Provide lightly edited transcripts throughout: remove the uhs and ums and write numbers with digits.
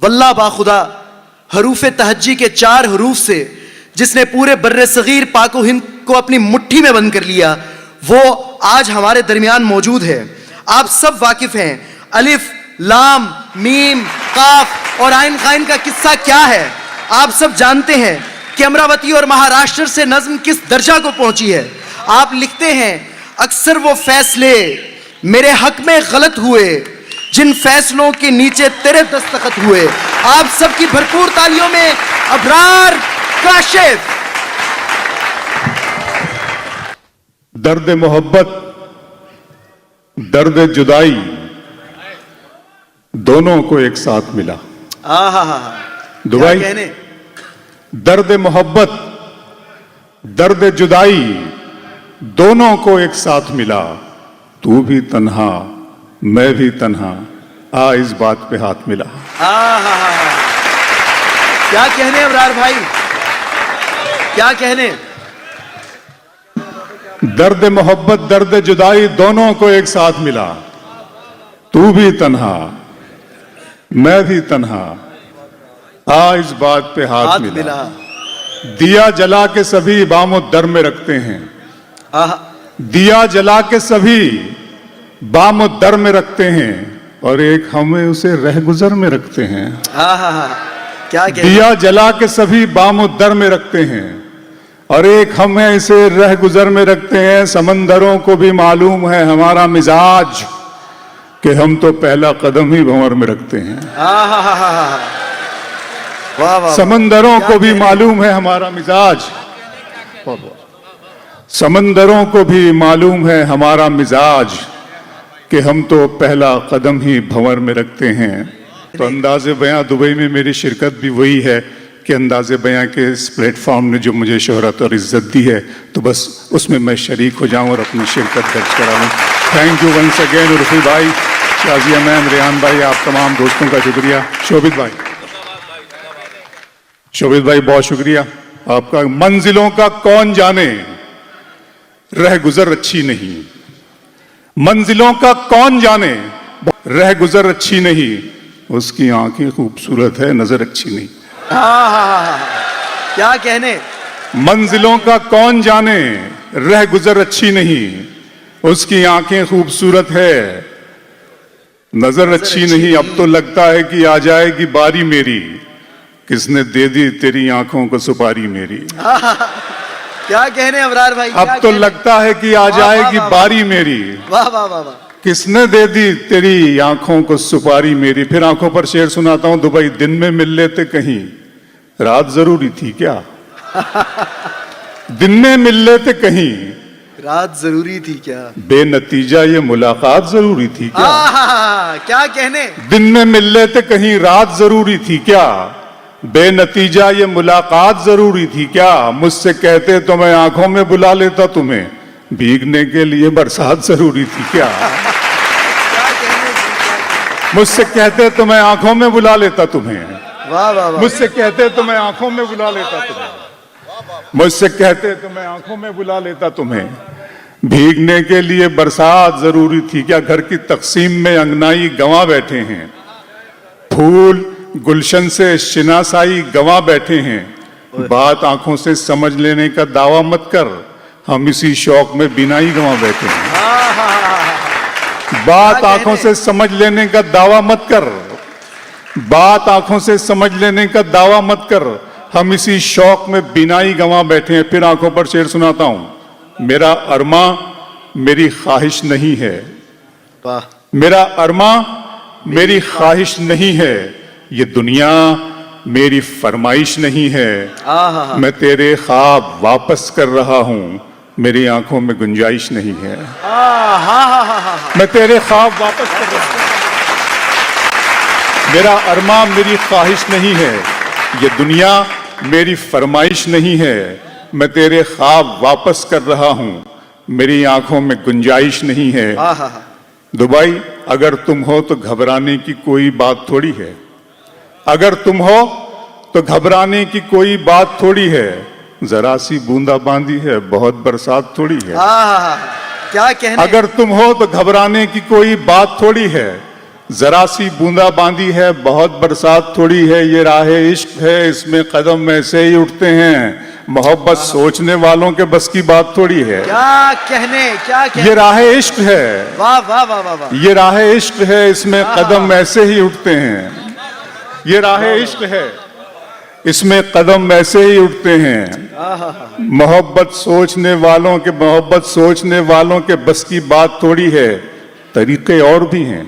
वल्लाह बाखुदा हरूफ तहज्जी के 4 हरूफ से जिसने पूरे बर्रे सगीर पाको हिंद को अपनी मुट्ठी में बंद कर लिया, वो आज हमारे दरमियान मौजूद है। आप सब वाकिफ हैं अलिफ लाम मीम काफ और आइन खाइन का किस्सा क्या है। आप सब जानते हैं कि अमरावती और महाराष्ट्र से नज्म किस दर्जा को पहुंची है। आप लिखते हैं अक्सर वो फैसले मेरे हक में गलत हुए जिन फैसलों के नीचे तेरे दस्तखत हुए। आप सबकी भरपूर तालियों में अबरार काशिफ। दर्द मोहब्बत दर्द जुदाई दोनों को एक साथ मिला। दुबई कहने दर्द मोहब्बत दर्द जुदाई दोनों को एक साथ मिला। तू भी तन्हा मैं भी तन्हा आ इस बात पे हाथ मिला। क्या कहने अबरार भाई, क्या कहने। दर्द मोहब्बत दर्द जुदाई दोनों को एक साथ मिला। तू भी तन्हा मैं भी तन्हा आ इस बात पे हाथ मिला। दिया जला के सभी बामो दर में रखते हैं। दिया जला के सभी बामो दर में रखते हैं और एक हमें उसे रह गुजर में रखते हैं। क्या दिया जला के सभी बामो दर में रखते हैं और एक हमें इसे रह गुजर में रखते हैं। समंदरों को भी मालूम है हमारा मिजाज कि हम तो पहला कदम ही भंवर में रखते हैं। समंदरों को भी मालूम है हमारा मिजाज, समंदरों को भी मालूम है हमारा मिजाज कि हम तो पहला कदम ही भंवर में रखते हैं। तो अंदाज़े बयां दुबई में मेरी शिरकत भी वही है कि अंदाज़े बयां के इस प्लेटफॉर्म ने जो मुझे शोहरत और इज्जत दी है तो बस उसमें मैं शरीक हो जाऊं और अपनी शिरकत दर्ज करा लूं। Thank you once again Urfi भाई, शाजिया मैम, रेहान भाई, आप तमाम दोस्तों का शुक्रिया। शोभित भाई बहुत शुक्रिया आपका। मंजिलों का कौन जाने रह गुजर अच्छी नहीं, मंजिलों का कौन जाने रह गुजर अच्छी नहीं, उसकी आंखें खूबसूरत है नजर अच्छी नहीं। क्या कहने। मंजिलों का कौन जाने रह गुजर अच्छी नहीं, उसकी आंखें खूबसूरत है नजर अच्छी नहीं। अब तो लगता है कि आ जाएगी बारी मेरी, किसने दे दी तेरी आंखों को सुपारी मेरी। क्या कहने अबरार भाई। अब तो लगता है कि आ जाएगी बारी मेरी, वाह वाह वाह वाह। किसने दे दी तेरी आंखों को सुपारी मेरी। फिर आंखों पर शेर सुनाता हूं। दुबई दिन में मिल लेते कहीं रात जरूरी थी क्या। दिन में मिल लेते कहीं रात जरूरी थी क्या, बेनतीजा ये मुलाकात जरूरी थी क्या। क्या कहने। दिन में मिल लेते कहीं रात जरूरी थी क्या, बेनतीजा ये मुलाकात जरूरी थी क्या। मुझसे कहते तो मैं आंखों में बुला लेता तुम्हें, भीगने के लिए बरसात जरूरी थी क्या। मुझसे कहते तो मैं आंखों में बुला लेता तुम्हें, वाह वाह वाह। मुझसे कहते तो मैं आंखों में बुला लेता तुम्हें, मुझसे कहते तो मैं आंखों में बुला लेता तुम्हें, भीगने के लिए बरसात जरूरी थी क्या। घर की तकसीम में अंगनाई गंवा बैठे हैं, फूल गुलशन से शिनासाई गंवा बैठे हैं। बात आंखों से समझ लेने का दावा मत कर, हम इसी शौक में बिनाई गंवा बैठे हैं। बात आंखों से समझ लेने का दावा मत कर, बात आंखों से समझ लेने का दावा मत कर, हम इसी शौक में बिनाई गंवा बैठे हैं। फिर आंखों पर शेर सुनाता हूं। मेरा अरमा मेरी ख्वाहिश नहीं है, मेरा अरमा मेरी ख्वाहिश नहीं है, ये दुनिया मेरी फरमाइश नहीं है। मैं तेरे ख्वाब वापस कर रहा हूं, मेरी आंखों में गुंजाइश नहीं है। मैं तेरे ख्वाब वापस कर रहा हूं, मेरा अरमा मेरी ख्वाहिश नहीं है, ये दुनिया मेरी फरमाइश नहीं है। मैं तेरे ख्वाब वापस कर रहा हूं, मेरी आंखों में गुंजाइश नहीं है। दुबई अगर तुम हो तो घबराने की कोई बात थोड़ी है, अगर तुम हो तो घबराने की कोई बात थोड़ी है। जरा सी बूंदाबांदी है बहुत बरसात थोड़ी है। क्या कहने। अगर तुम हो तो घबराने की कोई बात थोड़ी है, जरा सी बूंदा बांदी है, बहुत बरसात थोड़ी है, ये राह इश्क है, इसमें कदम ऐसे ही उठते हैं। मोहब्बत सोचने वालों के बस की बात थोड़ी है। क्या कहने, क्या कहने। ये राह इश्क है, वाह वाह वाह वाह वाह। ये राह इश्क है, इसमें कदम ऐसे ही उठते हैं। ये राह इश्क है, इसमें कदम ऐसे ही उठते हैं। मोहब्बत सोचने वालों के बस की बात थोड़ी है। तरीके और भी हैं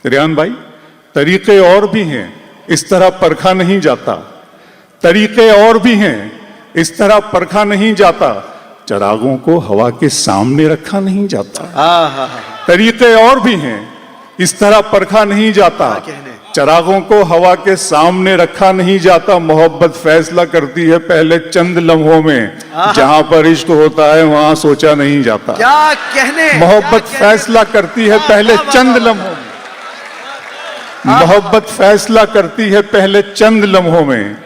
रियान भाई, तरीके और भी हैं, इस तरह परखा नहीं जाता। तरीके और भी हैं, इस तरह परखा नहीं जाता। चिरागों को हवा के सामने रखा नहीं जाता। तरीके और भी हैं, इस तरह परखा नहीं जाता। चिरागों को हवा के सामने रखा नहीं जाता। मोहब्बत फैसला करती है पहले चंद लम्हों में, जहां पर इश्क होता है वहां सोचा नहीं जाता। क्या कहने। मोहब्बत फैसला करती है पहले चंद लम्हों में। मोहब्बत फैसला करती है पहले चंद लम्हों में,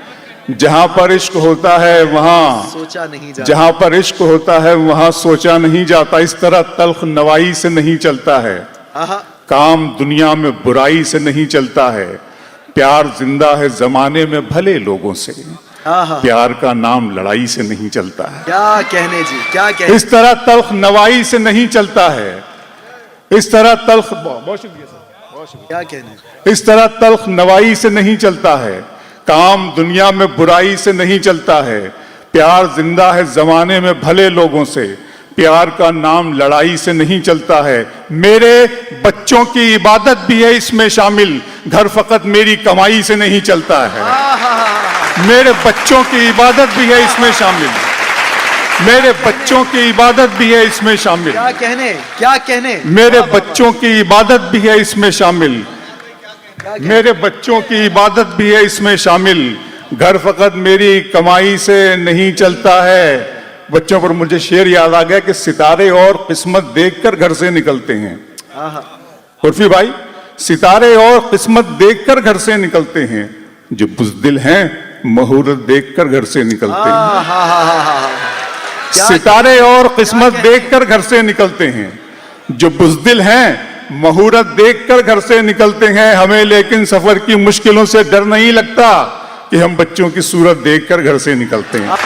जहां पर इश्क होता है वहां सोचा नहीं जाता। जहां पर इश्क होता है वहां सोचा नहीं जाता। इस तरह तल्ख नवाई से नहीं चलता है, काम दुनिया में बुराई से नहीं चलता है। प्यार जिंदा है जमाने में भले लोगों से, प्यार का नाम लड़ाई से नहीं चलता है। क्या कहने जी, क्या कहने। इस तरह तल्ख नवाई से नहीं चलता है। इस तरह तल्ख, बहुत शुक्रिया सर, क्या कहने। इस तरह तल्ख नवाई से नहीं चलता है, काम दुनिया में बुराई से नहीं चलता है। प्यार जिंदा है जमाने में भले लोगों से, प्यार का नाम लड़ाई से नहीं चलता है। मेरे बच्चों की इबादत भी है इसमें शामिल, घर फकत मेरी कमाई से नहीं चलता है। मेरे बच्चों की इबादत भी है इसमें शामिल, मेरे बच्चों की इबादत भी है इसमें शामिल। क्या कहने, क्या कहने। मेरे बच्चों की इबादत भी है इसमें शामिल, मेरे बच्चों की इबादत भी है इसमें शामिल। घर फकत मेरी कमाई से नहीं चलता है। बच्चों पर मुझे शेर याद आ गया कि सितारे और किस्मत देखकर घर से निकलते हैं। उर्फी भाई, सितारे और किस्मत देखकर घर से निकलते हैं। जो बुज़दिल हैं मुहूर्त देखकर घर से निकलते हैं। सितारे और किस्मत देखकर घर से निकलते हैं। जो बुज़दिल हैं मुहूर्त देखकर घर से निकलते हैं। हमें लेकिन सफर की मुश्किलों से डर नहीं लगता कि हम बच्चों की सूरत देखकर घर से निकलते हैं।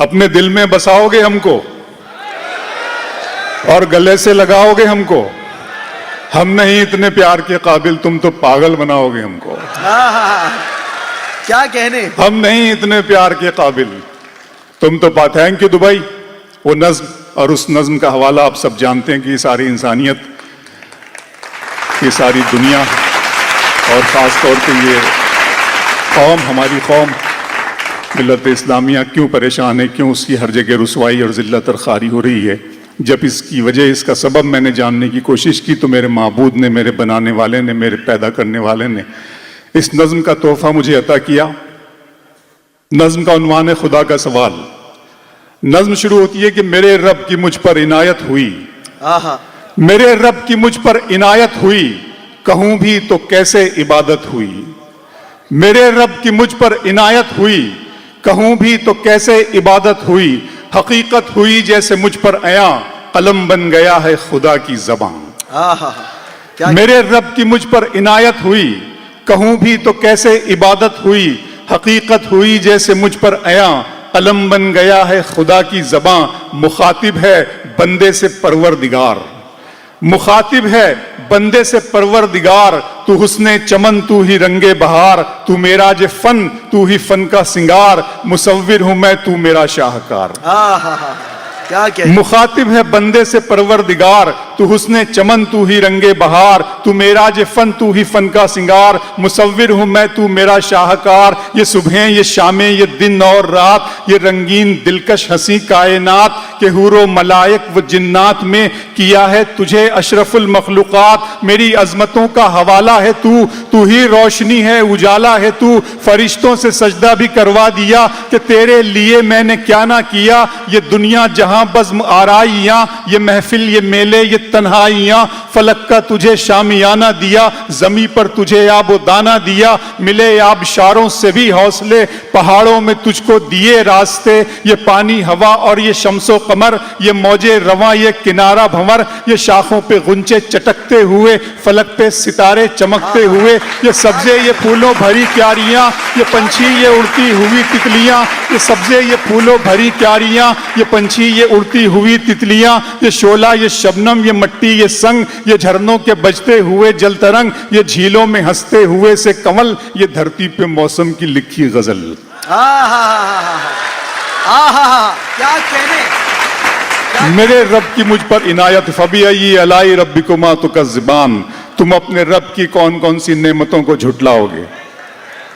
अपने दिल में बसाओगे हमको और गले से लगाओगे हमको। हम नहीं इतने प्यार के काबिल, तुम तो पागल बनाओगे हमको। क्या कहने। हम नहीं इतने प्यार के काबिल, तुम तो थैंक यू दुबई। वो नज्म और उस नज्म का हवाला आप सब जानते हैं कि ये सारी इंसानियत, ये सारी दुनिया और ख़ास तौर पे ये कौम, हमारी कौम मिल्लत इस्लामिया क्यों परेशान है, क्यों उसकी हर जगह रुसवाई और ज़िल्लत और ख़ारी हो रही है। जब इसकी वजह, इसका सबब मैंने जानने की कोशिश की तो मेरे माबूद ने, मेरे बनाने वाले ने, मेरे पैदा करने वाले ने इस नज्म का तोहफा मुझे अता किया। नज्म का उन्वान है खुदा का सवाल। नज्म शुरू होती है कि मेरे रब की मुझ पर इनायत हुई, मेरे रब की मुझ पर इनायत हुई, कहूं भी तो कैसे इबादत हुई। मेरे रब की मुझ पर इनायत हुई, कहूं भी तो कैसे इबादत हुई। हकीकत हुई जैसे मुझ पर आया, कलम बन गया है खुदा की ज़बान। मेरे रब की मुझ पर इनायत हुई, कहूं भी तो कैसे इबादत हुई। हकीकत हुई जैसे मुझ पर आया, कलम बन गया है खुदा की ज़बान। मुखातिब है बंदे से परवरदिगार, मुखातिब है बंदे से परवरदिगार। तू हुस्ने चमन, तू ही रंगे बहार, तू मेरा जे फन, तू ही फन का सिंगार। मुसव्विर हूं मैं, तू मेरा शाहकार। क्या क्या। मुखातिब है बंदे से परवरदिगार, तू हुस्ने चमन, तू ही रंगे बहार, तू मेरा जे फन, तू ही फन का सिंगार। मुसव्विर हूं मैं, तू मेरा शाहकार। ये सुबहें, ये शामें, ये दिन और रात, ये रंगीन दिलकश हंसी कायनात के हूरो मलाइक व जिन्नात में किया है तुझे अशरफुल मखलूकात। मेरी अजमतों का हवाला है तू, तू ही रोशनी है, उजाला है तू। फरिश्तों से सजदा भी करवा दिया कि तेरे लिए मैंने क्या ना किया। ये दुनिया जहां बज़्म आराइयां, ये महफिल, ये मेले, ये तन्हाइयां। फलक का तुझे शामियाना दिया, जमी पर तुझे आबो दाना दिया। मिले आबशारों से भी हौसले, पहाड़ों में तुझको दिए रास्ते। ये पानी, हवा और ये शम्सो कमर, ये मौजे रवां, ये किनारा भंवर, ये शाखों पे गुंचे चटकते हुए, फलक पे सितारे चमकते हुए, ये सब्जे ये फूलों भरी क्यारियां, ये पंछी ये उड़ती हुई तितलियां, ये सब्जे ये फूलों भरी क्यारियां, ये पंछी ये उड़ती हुई तितलियां, ये शोला ये शबनम, ये मट्टी ये संग, ये झरनों के बजते हुए जल तरंग, ये झीलों में हंसते हुए से कमल, ये धरती पे मौसम की लिखी गजल। क्या कहने। मेरे रब की मुझ पर इनायत, फबी अलाई रब्बिकुमा तुकज़्ज़िबान, तुम अपने रब की कौन कौन सी नेमतों को झुटलाओगे।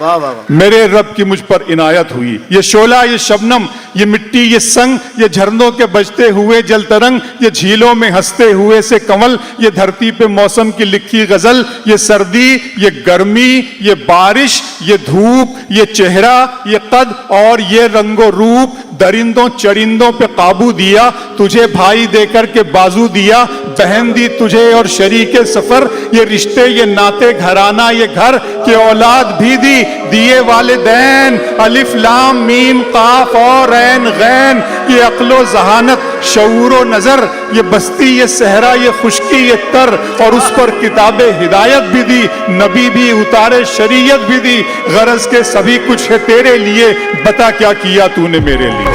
वाह वाह वाह। मेरे रब की मुझ पर इनायत हुई, ये शोला ये शबनम, ये मिट्टी ये संग, ये झरनों के बजते हुए जल तरंग, ये झीलों में हंसते हुए से कमल, ये धरती पे मौसम की लिखी गजल, ये सर्दी ये गर्मी, ये बारिश, ये धूप, ये चेहरा, ये कद और ये रंगो रूप, दरिंदों चरिंदों पे काबू दिया, तुझे भाई देकर के बाजू दिया, बहन दी तुझे और शरीके सफर, ये रिश्ते ये नाते घराना ये घर, के औलाद भी दी, दिए वालिदैन, अलिफ लाम मीम काफ और ऐन गैन, ये अक्लो जहानत शऊरो नजर, ये बस्ती ये सहरा ये खुशकी ये तर, और उस पर किताबे हिदायत भी दी, नबी भी उतारे शरीयत भी दी, गरज के सभी कुछ है तेरे लिए, बता क्या किया तूने मेरे लिए।